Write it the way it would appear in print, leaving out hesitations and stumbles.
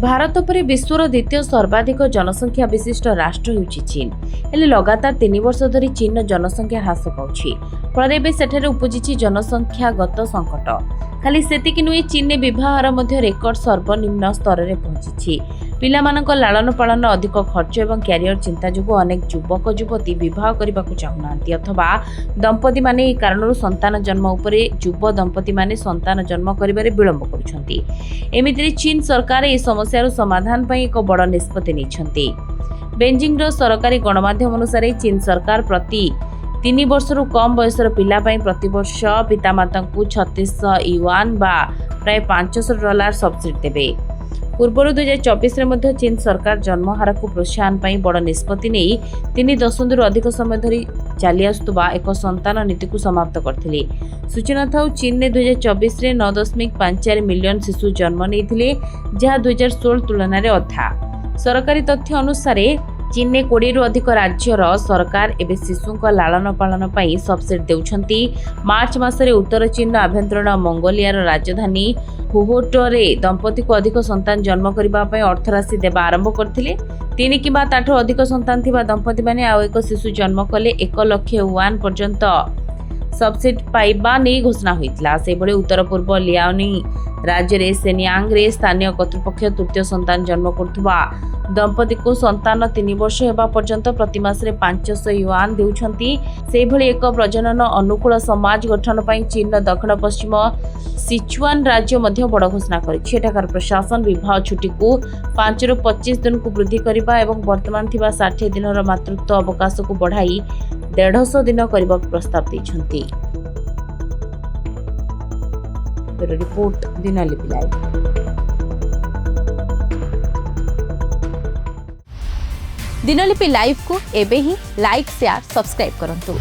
भारत पर विश्वर द्वितीय सर्वाधिक जनसंख्या विशिष्ट राष्ट्र होउछि चीन। हेले लगातार 3 वर्ष धरी चीन जनसंख्या ह्रास पाउछि। फल सेठारे उपजिछि जनसंख्यागत संकट। खाली सेतिक नुहे चीन ने विवाहर मध्य रेकर्ड सर्वनिम्न स्तर में पहुंची। पिलामानक लालन पालन अधिक खर्च और क्यारियर चिंता जो अनेक युवक युवती विवाह करने को चाहूना अथवा दंपति माने कारण संतान जन्म उपरे युव दंपति माने संतान जन्म करिबारे विलंब करुछंती। एमितिरे चीन सरकार ए समस्यार समाधान पई एक बड़ निष्पत्ति नेछंती। बेजिंग सरकारी गणमाध्यम अनुसार चीन सरकार प्रति 3 वर्षरू कम बयसर पिला पई प्रतिवर्ष पितामाता को 3600 युआन बा प्राय $500 सब्सिडी देबे। पूर्व 2024 में चीन सरकार जन्म हार को प्रोत्साहन पर बड़ निष्पत्ति नहीं 3 दशंधि अधिक समय धरी चली आसुवा एक संतान नीति को समाप्त करथिले। सूचना था चीन ने 2024 में 9.54 मिलियन शिशु जन्म नहीं जहाँ 2016 तुलन में अधा। सरकारी तथ्य अनुसार चीन ने 20 रु अधिक राज्यर सरकार एवं शिशु लालन पालन पर सब्सिडी देउछंती। मार्च मासरे उत्तर चीन आभ्यंतरण मंगोलियार राजधानी हुहोटोरे दंपति को अधिक संतान जन्म करने अर्थराशि देवा आरंभ करथिले। 3 कि 8 अधिक संतान थिबा दंपति माने आउ एक शिशु जन्म कले 1 लाख युआन पर्यंत सब्सिडी पाइबा नहीं घोषणा होइतला। से बळे उत्तर पूर्व लियाओनी राज्य रे सेनियांग रे स्थानीय कर्तृपक्ष तृतीय संतान जन्म करथुवा दंपति को संतान 3 वर्ष हेबा पर्यंत प्रति मासरे 500 युआन देउछंती। से भली एक प्रजनन अनुकूल समाज गठन पई चीन दक्षिण पश्चिम सिचुआन राज्य मध्य बड़ घोषणा करिछि। एठाकार प्रशासन विवाह छुट्टी को 5 रु 25 दिन को वृद्धि करबा एवं वर्तमान थिबा 60 दिनर मातृत्व अवकाश को बढ़ाई 150 दिन करबा प्रस्ताव दैछंती। Report Dinalipi live. Dinalipi live को एबे ही लाइक शेयर सब्सक्राइब करंतु।